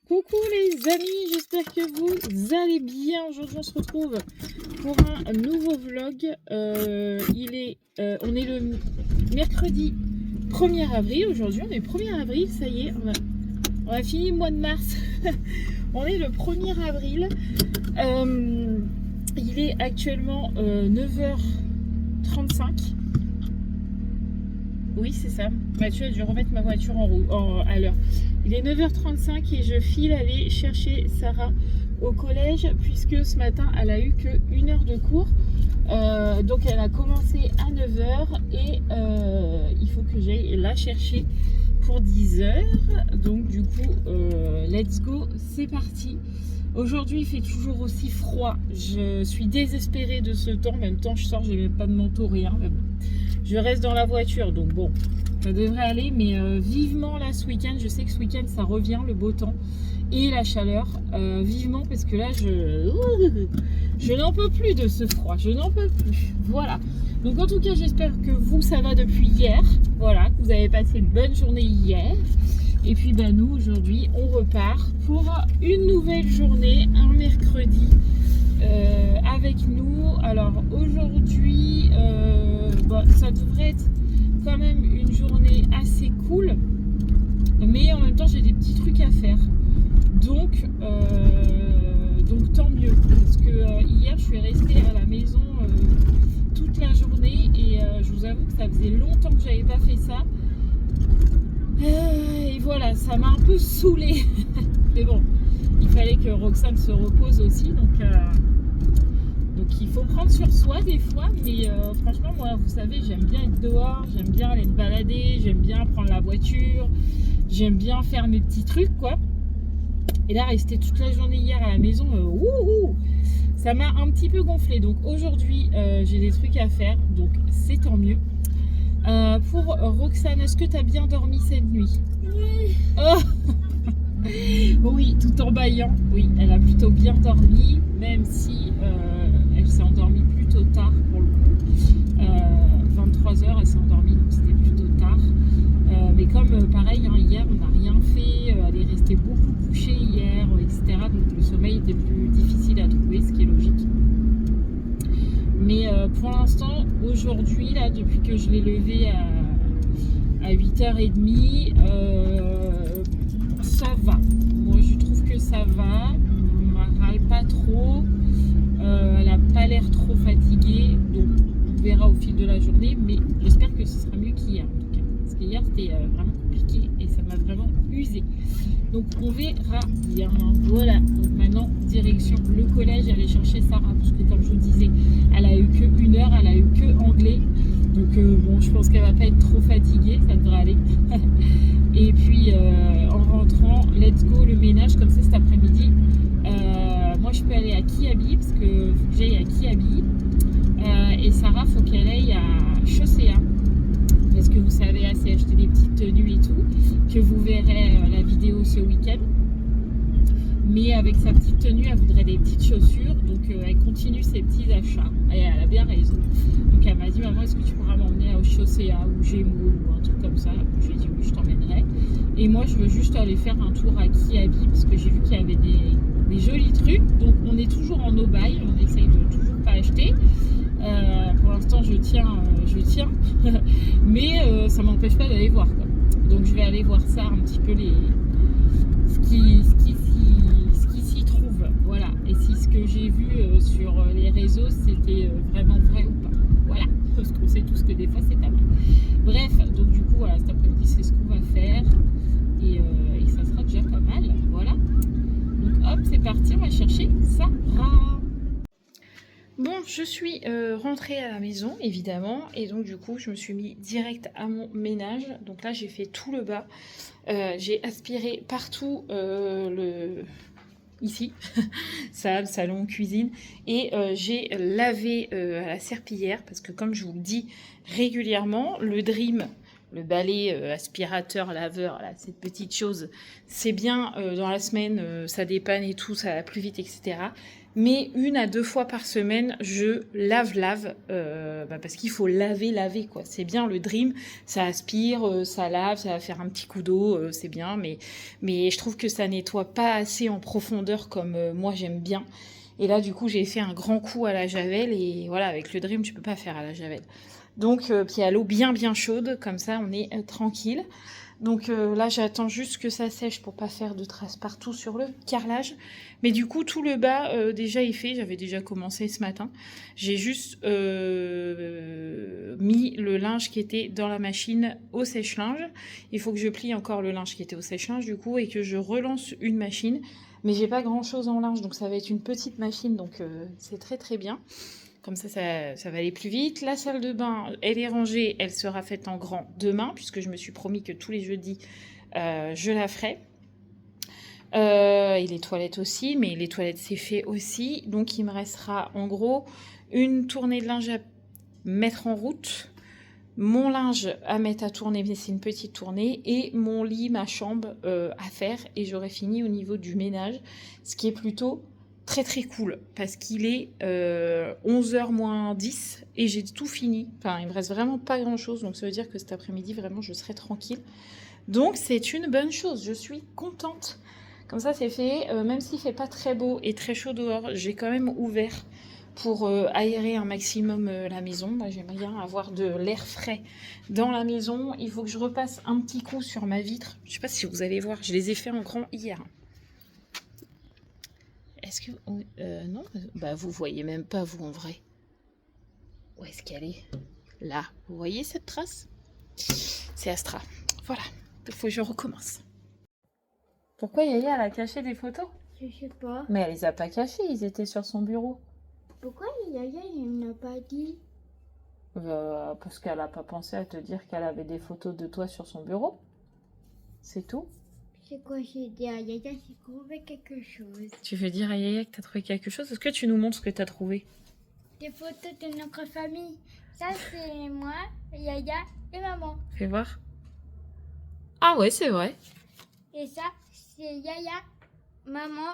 Coucou les amis, j'espère que vous allez bien. Aujourd'hui on se retrouve pour un nouveau vlog. On est le mercredi 1er avril. Aujourd'hui on est le 1er avril, ça y est, on a fini le mois de mars. On est le 1er avril. Il est actuellement 9h35. Oui, c'est ça. Mathieu a dû remettre ma voiture à l'heure. Il est 9h35 et je file aller chercher Sarah au collège puisque ce matin, elle a eu que 1 heure de cours. Donc, elle a commencé à 9h et il faut que j'aille la chercher pour 10h. Donc, du coup, let's go, c'est parti. Aujourd'hui, il fait toujours aussi froid. Je suis désespérée de ce temps. En même temps, je sors, j'ai même pas de manteau, rien. Mais bon. Je reste dans la voiture, donc bon, ça devrait aller. Mais vivement là ce week-end, je sais que ce week-end ça revient, le beau temps et la chaleur. Vivement parce que là, je n'en peux plus de ce froid, je n'en peux plus. Voilà. Donc en tout cas, j'espère que vous, ça va depuis hier. Voilà, que vous avez passé une bonne journée hier. Et puis ben, nous, aujourd'hui, on repart pour une nouvelle journée, un mercredi. Avec nous. Alors aujourd'hui, ça devrait être quand même une journée assez cool, mais en même temps j'ai des petits trucs à faire. Donc tant mieux, parce que hier je suis restée à la maison toute la journée et je vous avoue que ça faisait longtemps que j'avais pas fait ça. Et voilà, ça m'a un peu saoulée. Mais bon, il fallait que Roxane se repose aussi, donc il faut prendre sur soi des fois, mais franchement moi vous savez j'aime bien être dehors, j'aime bien aller me balader, j'aime bien prendre la voiture, j'aime bien faire mes petits trucs quoi. Et là rester toute la journée hier à la maison, ça m'a un petit peu gonflé. Donc aujourd'hui j'ai des trucs à faire, donc c'est tant mieux. Pour Roxane, est-ce que tu as bien dormi cette nuit? Oui. Oh oui, tout en bâillant. Oui, elle a plutôt bien dormi, même si elle s'est endormie plutôt tard pour le coup. 23h, elle s'est endormie, donc c'était plutôt tard. Mais comme pareil, hein, hier, on n'a rien fait. Elle est restée beaucoup couchée hier, etc. Donc le sommeil était plus difficile à trouver, ce qui est logique. Mais pour l'instant, aujourd'hui, là, depuis que je l'ai levée à 8h30, ça va. Moi, je trouve que ça va. On ne râle pas trop. Elle n'a pas l'air trop fatiguée. Donc, on verra au fil de la journée. Mais j'espère que ce sera mieux qu'hier, en tout cas. Parce qu'hier, c'était vraiment compliqué et ça m'a vraiment usée. Donc, on verra bien. Voilà. Donc, maintenant, direction le collège. Aller chercher Sarah. Parce que, comme je vous disais, elle a eu que 1 heure. Elle a eu que anglais. Donc, bon, je pense qu'elle ne va pas être trop fatiguée. Ça devrait aller. Et puis en rentrant, let's go le ménage comme ça cet après-midi. Moi je peux aller à Kiabi parce que faut que j'aille à Kiabi. Et Sarah faut qu'elle aille à Chaussea. Parce que vous savez, elle s'est acheté des petites tenues et tout. Que vous verrez la vidéo ce week-end. Mais avec sa petite tenue, elle voudrait des petites chaussures. Donc elle continue ses petits achats. Et elle a bien raison. Donc elle m'a dit, maman, est-ce que tu pourras m'emmener au Chaussea ou Gémeaux ou un truc comme ça? Je lui ai dit oui, je t'emmènerai. Et moi, je veux juste aller faire un tour à Kiabi parce que j'ai vu qu'il y avait des jolis trucs. Donc on est toujours en no-buy. On essaye de toujours pas acheter. Pour l'instant, je tiens. Mais ça m'empêche pas d'aller voir, quoi. Donc je vais aller voir ça un petit peu ce qui s'y trouve, voilà. Et si ce que j'ai vu sur les réseaux c'était vraiment vrai ou pas, voilà, parce qu'on sait tous que des fois c'est pas mal. Bref, donc du coup voilà, cet après-midi c'est ce qu'on va faire et ça sera déjà pas mal, voilà. Donc hop, c'est parti, on va chercher Sarah. Bon, je suis rentrée à la maison, évidemment, et donc du coup, je me suis mis direct à mon ménage. Donc là, j'ai fait tout le bas. J'ai aspiré partout ici, salle, salon, cuisine, et j'ai lavé à la serpillière, parce que comme je vous le dis régulièrement, le Dream, le balai aspirateur, laveur, là, cette petite chose, c'est bien dans la semaine, ça dépanne et tout, ça va plus vite, etc. Mais 1 à 2 fois par semaine, je lave, parce qu'il faut laver, quoi. C'est bien le Dream, ça aspire, ça lave, ça va faire un petit coup d'eau, c'est bien, mais je trouve que ça nettoie pas assez en profondeur comme moi j'aime bien. Et là, du coup, j'ai fait un grand coup à la javel, et voilà, avec le Dream, tu peux pas faire à la javel. Donc, puis à l'eau bien chaude, comme ça, on est tranquille. Donc là, j'attends juste que ça sèche pour pas faire de traces partout sur le carrelage. Mais du coup, tout le bas, déjà est fait. J'avais déjà commencé ce matin. J'ai juste mis le linge qui était dans la machine au sèche-linge. Il faut que je plie encore le linge qui était au sèche-linge, du coup, et que je relance une machine. Mais j'ai pas grand-chose en linge, donc ça va être une petite machine, donc c'est très très bien. Comme ça va aller plus vite. La salle de bain, elle est rangée. Elle sera faite en grand demain, puisque je me suis promis que tous les jeudis, je la ferai. Et les toilettes aussi, mais les toilettes, c'est fait aussi. Donc, il me restera en gros une tournée de linge à mettre en route, mon linge à mettre à tourner, mais c'est une petite tournée, et mon lit, ma chambre à faire. Et j'aurai fini au niveau du ménage, ce qui est plutôt très très cool, parce qu'il est 11h moins 10 et j'ai tout fini. Enfin, il me reste vraiment pas grand chose, donc ça veut dire que cet après-midi vraiment je serai tranquille, donc c'est une bonne chose, je suis contente. Comme ça c'est fait, même s'il fait pas très beau et très chaud dehors, j'ai quand même ouvert pour aérer un maximum la maison. Moi j'aimerais bien avoir de l'air frais dans la maison. Il faut que je repasse un petit coup sur ma vitre, je sais pas si vous allez voir, je les ai fait en grand hier. Est-ce que... non, bah vous voyez même pas, vous, en vrai. Où est-ce qu'elle est? Là. Vous voyez cette trace? C'est Astra. Voilà. Il faut que je recommence. Pourquoi Yaya, elle a caché des photos? Je sais pas. Mais elle les a pas cachés, ils étaient sur son bureau. Pourquoi Yaya, il ne l'a pas dit? Parce qu'elle a pas pensé à te dire qu'elle avait des photos de toi sur son bureau. C'est tout. C'est quoi j'ai dit à Yaya, j'ai trouvé quelque chose. Tu veux dire à Yaya que t'as trouvé quelque chose? Est-ce que tu nous montres ce que t'as trouvé? Des photos de notre famille. Ça, c'est moi, Yaya et maman. Fais voir. Ah ouais, c'est vrai. Et ça, c'est Yaya, maman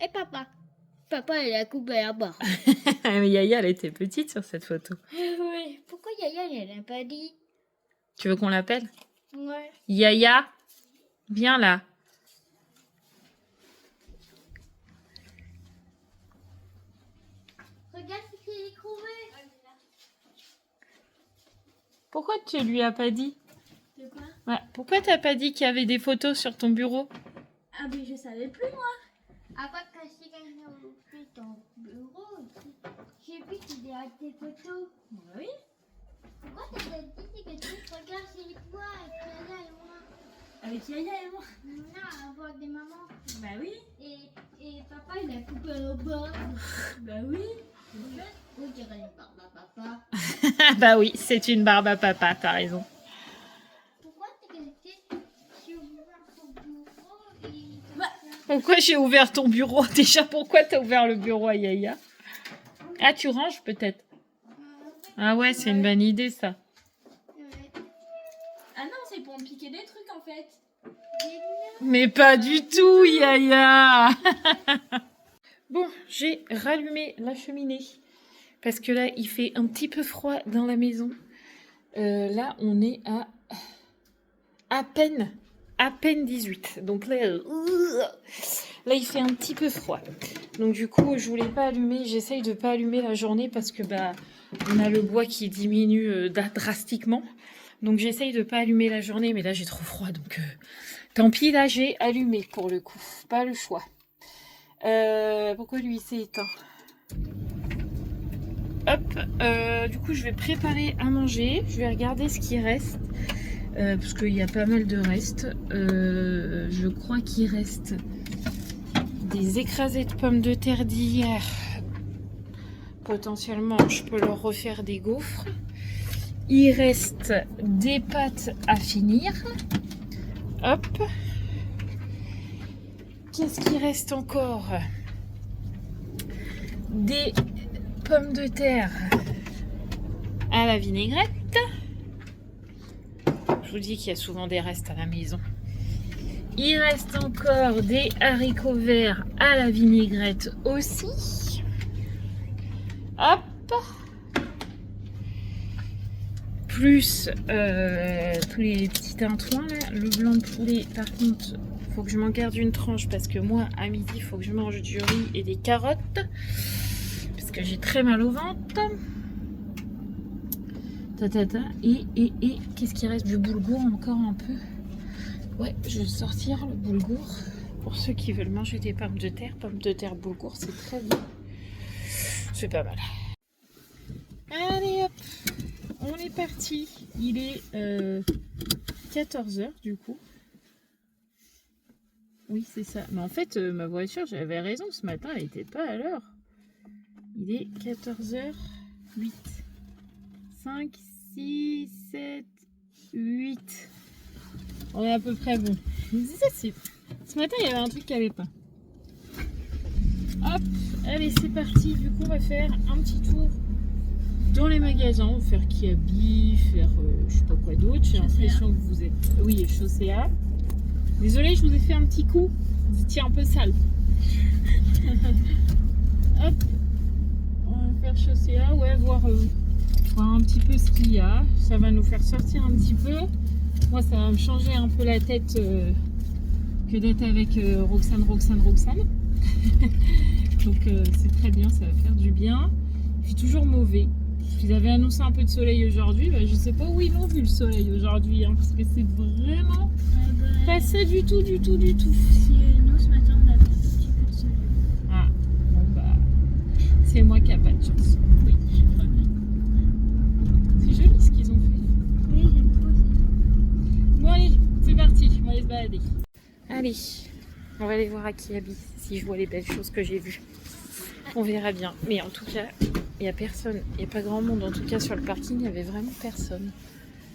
et papa. Papa, il a coupé la barre. Mais Yaya, elle était petite sur cette photo. Oui. Pourquoi Yaya, il n'a pas dit? Tu veux qu'on l'appelle? Ouais. Yaya, viens là. Regarde ce qu'il a trouvé. Pourquoi tu lui as pas dit? De quoi? Ouais. Pourquoi t'as pas dit qu'il y avait des photos sur ton bureau? Ah, mais je savais plus, moi. Après que j'ai fait ton bureau, j'ai vu qu'il y a des photos. Oui. Pourquoi t'as dit que tu regardes chez toi avec Yaya et moi? Avec Yaya et moi? Non, avoir des mamans. Bah oui. Et papa, il a coupé le bord. Bah oui. On dirait une barbe à papa. Bah oui, c'est une barbe à papa, t'as raison. Pourquoi t'es resté sur ton bureau et... Pourquoi j'ai ouvert ton bureau? Déjà, pourquoi t'as ouvert le bureau à Yaya? Ah, tu ranges peut-être? Ah ouais, c'est une bonne idée ça. Ah non, c'est pour me piquer des trucs en fait. Mais pas du tout, Yaya. Bon, j'ai rallumé la cheminée. Parce que là, il fait un petit peu froid dans la maison. Là, on est à peine 18. Donc là, il fait un petit peu froid. Donc du coup, je voulais pas allumer. J'essaye de pas allumer la journée parce que on a le bois qui diminue drastiquement. Donc j'essaye de pas allumer la journée. Mais là, j'ai trop froid. Donc tant pis, là, j'ai allumé pour le coup. Pas le choix. Pourquoi lui, il s'est éteint? Hop, du coup je vais préparer à manger, je vais regarder ce qui reste, parce qu'il y a pas mal de restes. Je crois qu'il reste des écrasés de pommes de terre d'hier, potentiellement je peux leur refaire des gaufres. Il reste des pâtes à finir, hop. Qu'est-ce qui reste encore? Des pommes de terre à la vinaigrette. vous dis qu'il y a souvent des restes à la maison. Il reste encore des haricots verts à la vinaigrette aussi. Hop. Plus tous les petits tintouins là. Le blanc de poulet, par contre, faut que je m'en garde une tranche parce que moi, à midi, il faut que je mange du riz et des carottes. Parce que j'ai très mal au ventre. Et qu'est-ce qui reste? Du boulgour encore un peu. Ouais, je vais sortir le boulgour. Pour ceux qui veulent manger des pommes de terre boulgour, c'est très bon. C'est pas mal. Allez hop, on est parti. Il est 14h du coup. Oui, c'est ça. Mais en fait, ma voiture, j'avais raison. Ce matin, elle n'était pas à l'heure. Il est 14h08. 5, 6, 7, 8. On est à peu près bon. Je me disais, ce matin, il y avait un truc qui n'allait pas. Hop, allez, c'est parti. Du coup, on va faire un petit tour dans les magasins. On va faire Kiabi, faire je sais pas quoi d'autre. J'ai l'impression que vous êtes... Oui, Chaussea. Désolée, je vous ai fait un petit coup. Vous étiez un peu sale. Hop, on va faire Chaussea. Ouais, voir un petit peu ce qu'il y a. Ça va nous faire sortir un petit peu. Moi, ça va me changer un peu la tête que d'être avec Roxane. Donc, c'est très bien, ça va faire du bien. Je suis toujours mauvais. Ils avaient annoncé un peu de soleil aujourd'hui. Bah, je sais pas où ils l'ont vu le soleil aujourd'hui. Hein, parce que c'est vraiment pas ça du tout. Si nous, ce matin, on a un petit peu de soleil. Ah, bon bah, c'est moi qui n'ai pas de chance. Oui, je crois bien. C'est joli ce qu'ils ont fait. Oui, j'aime trop aussi. Bon allez, c'est parti, on va aller se balader. Allez, on va aller voir à Kiabi si je vois les belles choses que j'ai vues. On verra bien. Mais en tout cas, il n'y a personne. Il n'y a pas grand monde. En tout cas, sur le parking, il n'y avait vraiment personne.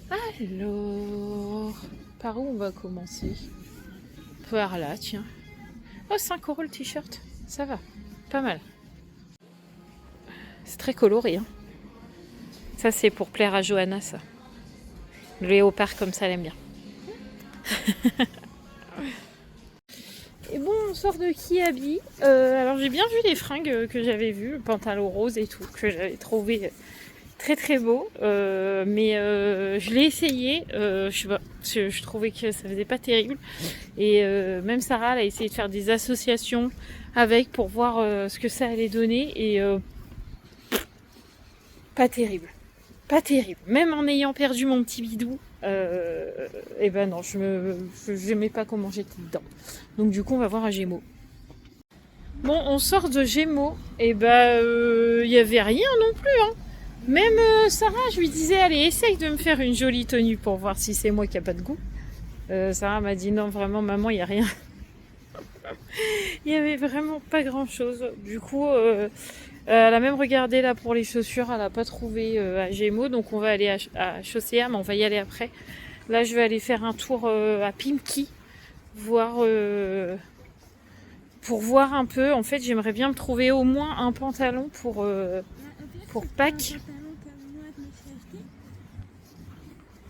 Alors, par où on va commencer? Par là, tiens. Oh, 5 € le t-shirt. Ça va. Pas mal. C'est très coloré. Hein. Ça, c'est pour plaire à Johanna, ça. Le léopard comme ça, elle aime bien. Et bon, on sort de Kiabi. Alors, j'ai bien vu les fringues que j'avais vues, le pantalon rose et tout, que j'avais trouvé très très beau. Mais je l'ai essayé. Je sais pas, je trouvais que ça faisait pas terrible. Et même Sarah, elle a essayé de faire des associations avec pour voir ce que ça allait donner. Et pas terrible. Pas terrible. Même en ayant perdu mon petit bidou, et ben non, je n'aimais pas comment j'étais dedans. Donc du coup, on va voir à Gémeaux. Bon, on sort de Gémeaux, et ben il y avait rien non plus. Hein. Même Sarah, je lui disais, allez, essaye de me faire une jolie tenue pour voir si c'est moi qui a pas de goût. Sarah m'a dit non, vraiment, maman, il y a rien. Il y avait vraiment pas grand chose. Du coup, elle a même regardé là pour les chaussures, elle n'a pas trouvé à Gémeaux, donc on va aller à Chaussea, mais on va y aller après. Là, je vais aller faire un tour à Pimki, pour voir un peu. En fait, j'aimerais bien me trouver au moins un pantalon pour Pâques.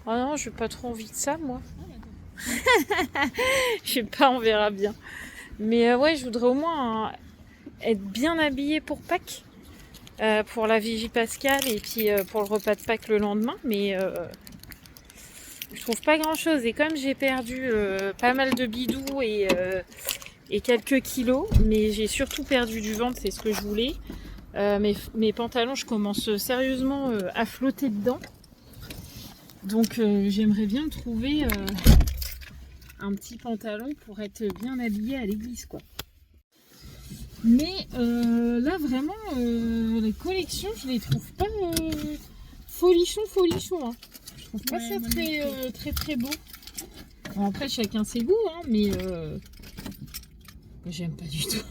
Oh non, j'ai pas trop envie de ça, moi. Je sais pas, on verra bien. Mais ouais, je voudrais au moins être bien habillée pour Pâques. Pour la Vigie Pascale et puis pour le repas de Pâques le lendemain, mais je trouve pas grand chose. Et comme j'ai perdu pas mal de bidous et quelques kilos, mais j'ai surtout perdu du ventre, c'est ce que je voulais. Mes pantalons, je commence sérieusement à flotter dedans. Donc j'aimerais bien trouver un petit pantalon pour être bien habillée à l'église, quoi. Mais là vraiment les collections je les trouve pas folichon hein. Je trouve pas ça très beau. Bon, après chacun ses goûts hein, mais j'aime pas du tout.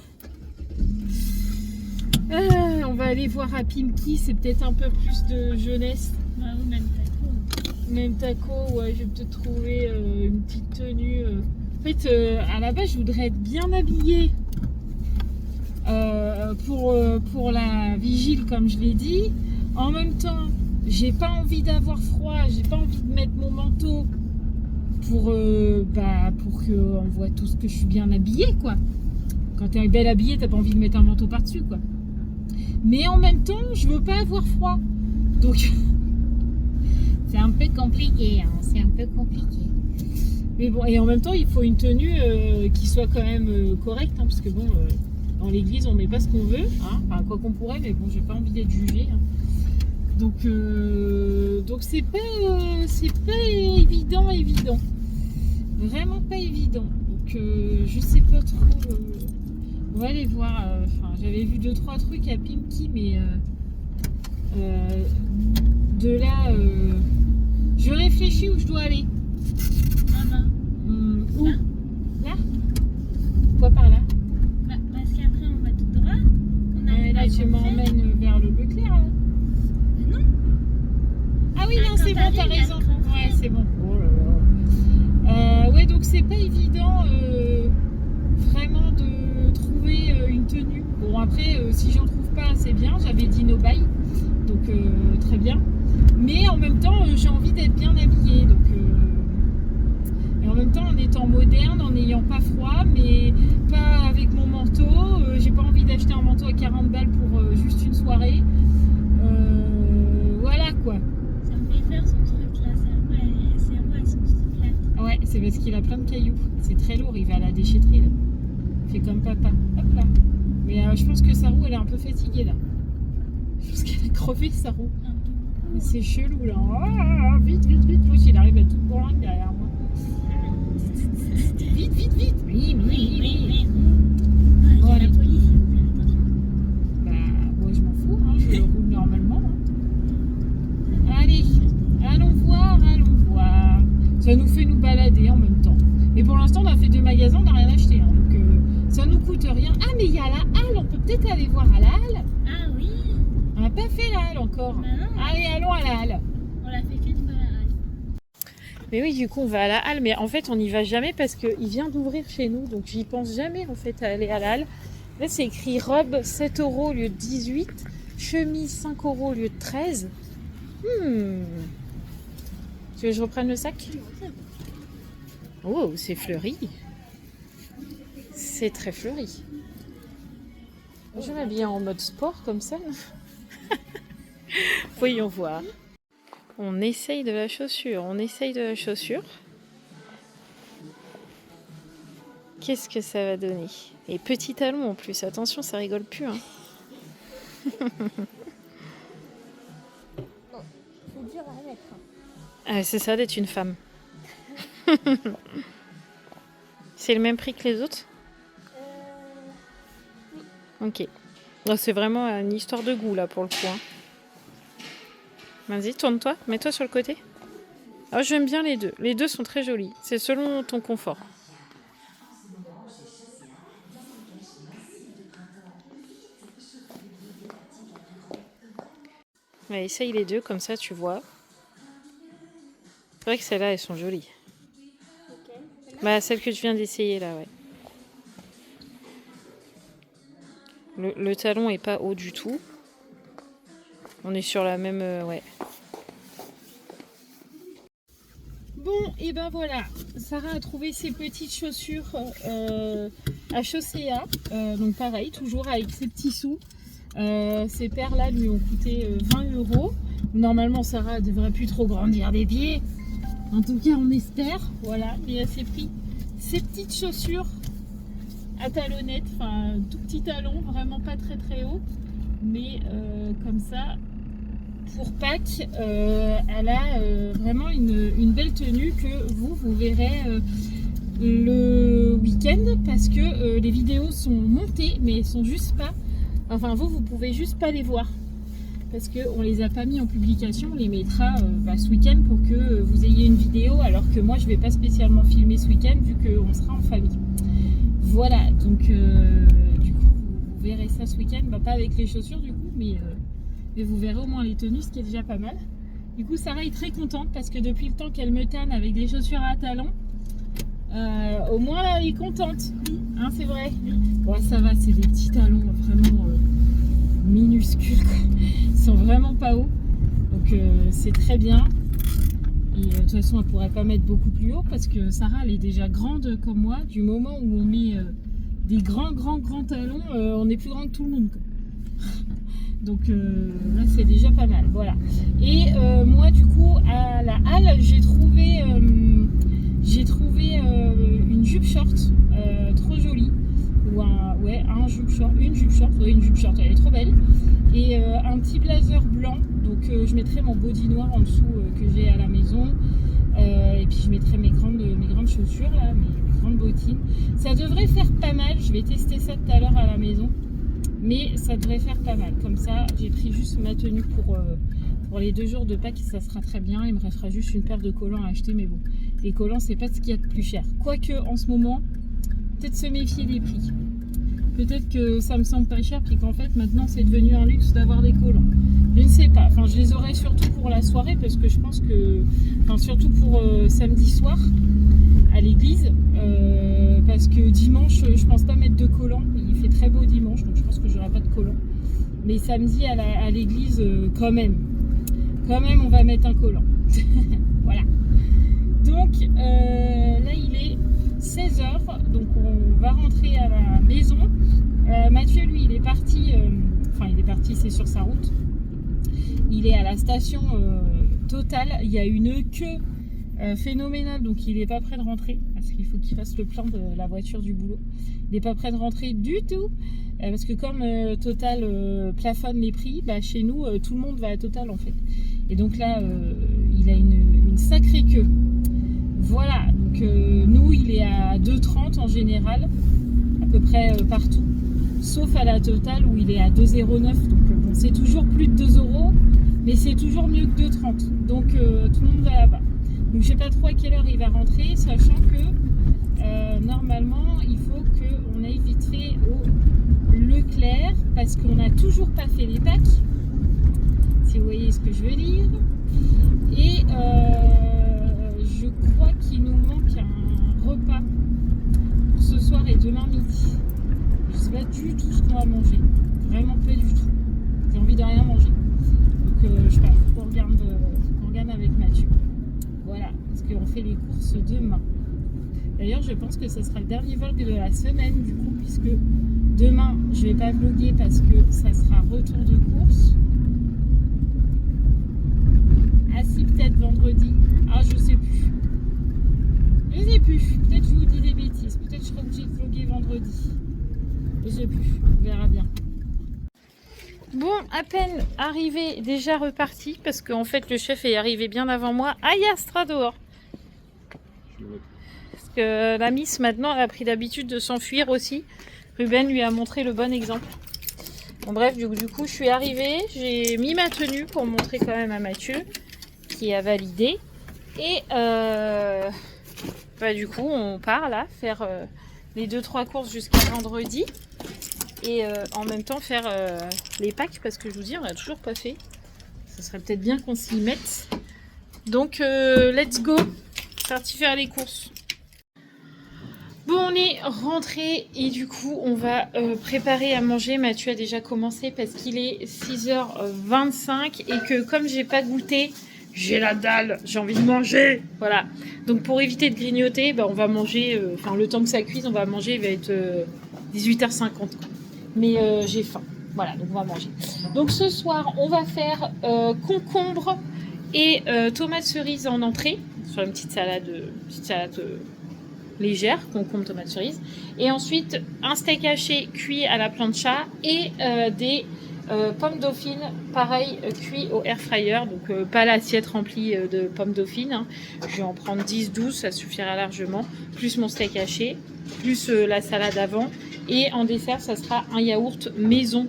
On va aller voir à Pimki, c'est peut-être un peu plus de jeunesse. Même taco, ouais, je vais peut-être trouver une petite tenue. En fait à la base je voudrais être bien habillée pour la vigile, comme je l'ai dit. En même temps, j'ai pas envie d'avoir froid, j'ai pas envie de mettre mon manteau pour qu'on voit tous que je suis bien habillée, quoi. Quand t'es belle habillée, t'as pas envie de mettre un manteau par-dessus, quoi. Mais en même temps, je veux pas avoir froid. Donc, c'est un peu compliqué, hein. C'est un peu compliqué. Mais bon, et en même temps, il faut une tenue qui soit quand même correcte, hein, parce que bon, dans l'église, on met pas ce qu'on veut, hein. Enfin, quoi qu'on pourrait, mais bon, j'ai pas envie d'être jugée, hein. Donc c'est pas évident. Vraiment pas évident. Donc, je sais pas trop. On va aller voir. Enfin, j'avais vu 2-3 trucs à Pimki, mais de là, je réfléchis où je dois aller. Où? Là. Là? Quoi par là? Bah, parce qu'après on va tout droit. Là, tu m'emmènes vers le Leclerc. Là. Non. Ah oui, non, c'est bon, t'as raison. Ouais, c'est bon. Oh là là. Ouais, donc c'est pas évident vraiment de trouver une tenue. Bon, après, si j'en trouve pas, c'est bien. J'avais dit no buy, donc très bien. Mais en même temps, j'ai envie d'être bien habillée. Donc, et en même temps, en étant moderne, en n'ayant pas froid, mais pas avec mon manteau. J'ai pas envie d'acheter un manteau à 40 balles pour juste une soirée. Voilà quoi. Ça me fait faire son truc là. C'est vrai, son truc là. Ouais, c'est parce qu'il a plein de cailloux. C'est très lourd, il va à la déchetterie là. Il fait comme papa. Hop là. Mais je pense que sa roue, elle est un peu fatiguée là. Je pense qu'elle a crevé sa roue. C'est chelou là. Oh, vite. Moi, il arrive à toute bourlingue derrière moi. Vite. Oui. Bon, La allez. police. Bah, moi je m'en fous, hein, je roule normalement. Hein. Allez, allons voir. Ça nous fait nous balader en même temps. Mais pour l'instant, on a fait 2 magasins, on n'a rien acheté. Hein, donc ça nous coûte rien. Ah, mais il y a la halle, on peut peut-être aller voir à la halle. Ah oui. On n'a pas fait la halle encore. Bah non. Allez, allons à la halle. On l'a fait qu'une fois la halle. Mais oui, du coup, on va à la halle, mais en fait, on n'y va jamais parce qu'il vient d'ouvrir chez nous, donc j'y pense jamais en fait à aller à la halle. Là, c'est écrit robe 7 € au lieu de 18, chemise 5 € au lieu de 13. Tu veux que je reprenne le sac? Oh, c'est fleuri. C'est très fleuri. Je m'habille en mode sport comme ça. Voyons voir. On essaye de la chaussure. Qu'est-ce que ça va donner? Et petits talons en plus. Attention, ça rigole plus. Hein. C'est dur à mettre. Ah, c'est ça d'être une femme. C'est le même prix que les autres? Ok. Donc, c'est vraiment une histoire de goût là pour le coup. Hein. Vas-y, tourne-toi, mets-toi sur le côté. Oh, j'aime bien les deux. Les deux sont très jolis. C'est selon ton confort. Ouais, essaye les deux, comme ça tu vois. C'est vrai que celles-là, elles sont jolies. Bah, celle que je viens d'essayer là, ouais. Le talon est pas haut du tout. On est sur la même... ouais. Bon, et ben voilà. Sarah a trouvé ses petites chaussures à Chaussea. Donc pareil, toujours avec ses petits sous. Ces paires-là lui ont coûté 20 €. Normalement, Sarah ne devrait plus trop grandir des pieds. En tout cas, on espère. Voilà, mais elle s'est pris ces petites chaussures à talonnettes. Enfin, tout petit talon, vraiment pas très très haut. Mais comme ça, pour Pâques, elle a vraiment une belle tenue que vous verrez le week-end. Parce que les vidéos sont montées, mais elles sont juste pas... Enfin, vous pouvez juste pas les voir. Parce qu'on les a pas mis en publication, on les mettra ce week-end pour que vous ayez une vidéo, alors que moi je vais pas spécialement filmer ce week-end vu qu'on sera en famille. Voilà, donc du coup vous verrez ça ce week-end, pas avec les chaussures du coup, mais vous verrez au moins les tenues, ce qui est déjà pas mal. Du coup Sarah est très contente parce que depuis le temps qu'elle me tanne avec des chaussures à talons, au moins là, elle est contente, hein, c'est vrai. Bon, ça va, c'est des petits talons vraiment minuscules, quoi. Ils sont vraiment pas hauts, donc c'est très bien. Et de toute façon, elle pourrait pas mettre beaucoup plus haut parce que Sarah, elle est déjà grande comme moi. Du moment où on met des grands talons, on est plus grand que tout le monde, quoi. Donc là, c'est déjà pas mal. Voilà. Et moi, du coup, à la halle, j'ai trouvé une jupe short trop jolie. Ou une jupe short. Ouais, une jupe short, elle est trop belle. Et un petit blazer blanc. Donc je mettrai mon body noir en dessous que j'ai à la maison. Et puis je mettrai mes grandes chaussures là, mes grandes bottines. Ça devrait faire pas mal. Je vais tester ça tout à l'heure à la maison. Mais ça devrait faire pas mal. Comme ça, j'ai pris juste ma tenue pour les 2 jours de Pâques. Ça sera très bien. Il me restera juste une paire de collants à acheter. Mais bon, les collants, c'est pas ce qu'il y a de plus cher. Quoique, en ce moment, peut-être se méfier des prix. Peut-être que ça me semble pas cher. Puis qu'en fait, maintenant, c'est devenu un luxe d'avoir des collants. Je ne sais pas. Enfin, je les aurai surtout pour la soirée. Parce que je pense que... Enfin, surtout pour samedi soir à l'église. Parce que dimanche, je pense pas mettre de collants. Il fait très beau dimanche, donc je pense que j'aurai pas de collants. Mais samedi à l'église, quand même, on va mettre un collant. Voilà. Donc là, il est 16h, donc on va rentrer à la maison. Mathieu, lui, il est parti. C'est sur sa route. Il est à la station Total. Il y a une queue phénoménal, donc il n'est pas prêt de rentrer parce qu'il faut qu'il fasse le plein de la voiture du boulot. Il n'est pas prêt de rentrer du tout parce que comme Total plafonne les prix, bah, chez nous tout le monde va à Total en fait. Et donc là il a une sacrée queue. Voilà, donc nous il est à 2,30 en général à peu près partout, sauf à la Total où il est à 2,09. Donc bon, c'est toujours plus de 2 €, mais c'est toujours mieux que 2,30. Donc tout le monde va là-bas. Donc je sais pas trop à quelle heure il va rentrer, sachant que normalement il faut qu'on aille vite fait au Leclerc parce qu'on n'a toujours pas fait les Pâques, si vous voyez ce que je veux dire. Et je crois qu'il nous manque un repas pour ce soir et demain midi. Je sais pas du tout ce qu'on va manger, vraiment pas du tout. J'ai envie de rien manger. Donc je sais pas, faut qu'on regarde avec Mathieu. Voilà, parce qu'on fait les courses demain. D'ailleurs, je pense que ce sera le dernier vlog de la semaine, du coup, puisque demain, je vais pas vlogger parce que ça sera retour de course. Ah si, peut-être vendredi. Ah, je sais plus. Je sais plus. Peut-être je vous dis des bêtises. Peut-être je serai obligée de vlogger vendredi. Je sais plus. On verra bien. Bon, à peine arrivé, déjà reparti, parce qu'en fait le chef est arrivé bien avant moi. Aïe, Astra dehors. Parce que la Miss maintenant elle a pris l'habitude de s'enfuir aussi. Ruben lui a montré le bon exemple. Bon bref, du coup je suis arrivée, j'ai mis ma tenue pour montrer quand même à Mathieu, qui a validé. Et bah, du coup on part là, faire les 2-3 courses jusqu'à vendredi. Et en même temps faire les Pâques parce que je vous dis on n'a toujours pas fait. Ça serait peut-être bien qu'on s'y mette. Donc let's go, parti faire les courses. Bon, on est rentré et du coup on va préparer à manger. Mathieu a déjà commencé parce qu'il est 6h25 et que comme j'ai pas goûté, j'ai la dalle, j'ai envie de manger. Voilà. Donc pour éviter de grignoter, bah, on va manger, le temps que ça cuise, on va manger, il va être 18h50. Mais j'ai faim. Voilà, donc on va manger. Donc ce soir, on va faire concombre et tomates cerises en entrée. Sur une petite salade légère, concombre, tomates cerises. Et ensuite, un steak haché cuit à la plancha et des pommes dauphines, pareil, cuits au air fryer. Donc pas l'assiette remplie de pommes dauphines. Hein. Je vais en prendre 10-12, ça suffira largement. Plus mon steak haché, plus la salade avant. Et en dessert, ça sera un yaourt maison.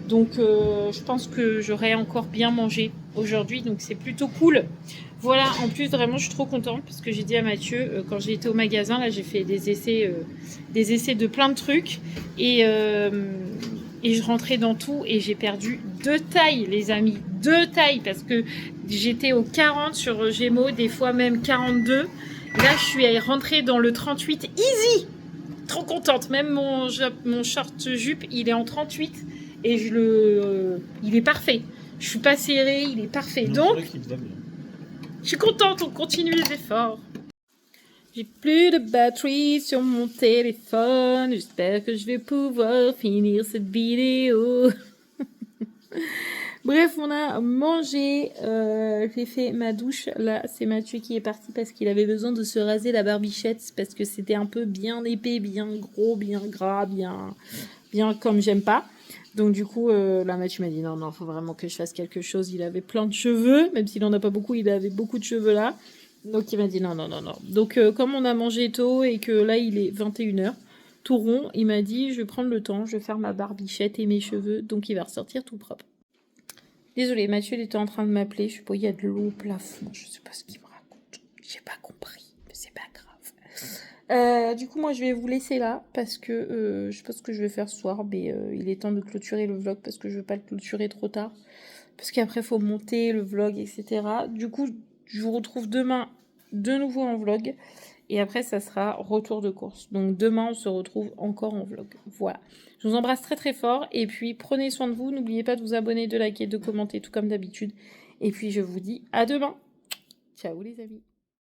Donc je pense que j'aurai encore bien mangé aujourd'hui. Donc c'est plutôt cool. Voilà, en plus vraiment je suis trop contente parce que j'ai dit à Mathieu, quand j'ai été au magasin, là j'ai fait des essais de plein de trucs. Et je rentrais dans tout et j'ai perdu 2 tailles les amis. 2 tailles parce que j'étais au 40 sur Gémeaux, des fois même 42. Là je suis rentrée dans le 38 easy. Trop contente, même mon short jupe il est en 38 et il est parfait. Je suis pas serrée, il est parfait. Non, donc Je suis contente, on continue les efforts. J'ai plus de batterie sur mon téléphone. J'espère que je vais pouvoir finir cette vidéo. Bref, on a mangé. J'ai fait ma douche. Là, c'est Mathieu qui est parti parce qu'il avait besoin de se raser la barbichette. Parce que c'était un peu bien épais, bien gros, bien gras, bien comme j'aime pas. Donc du coup, là, Mathieu m'a dit non, faut vraiment que je fasse quelque chose. Il avait plein de cheveux, même s'il en a pas beaucoup, il avait beaucoup de cheveux là. Donc il m'a dit non. Donc comme on a mangé tôt et que là il est 21h, tout rond, il m'a dit je vais prendre le temps, je vais faire ma barbichette et mes cheveux, donc il va ressortir tout propre. Désolée, Mathieu il était en train de m'appeler, je sais pas, il y a de l'eau au plafond, je sais pas ce qu'il me raconte, j'ai pas compris, mais c'est pas grave. Du coup moi je vais vous laisser là parce que je sais pas ce que je vais faire ce soir, mais il est temps de clôturer le vlog parce que je veux pas le clôturer trop tard. Parce qu'après, il faut monter le vlog, etc. Du coup, je vous retrouve demain de nouveau en vlog. Et après, ça sera retour de course. Donc demain, on se retrouve encore en vlog. Voilà. Je vous embrasse très très fort. Et puis, prenez soin de vous. N'oubliez pas de vous abonner, de liker, de commenter, tout comme d'habitude. Et puis, je vous dis à demain. Ciao les amis.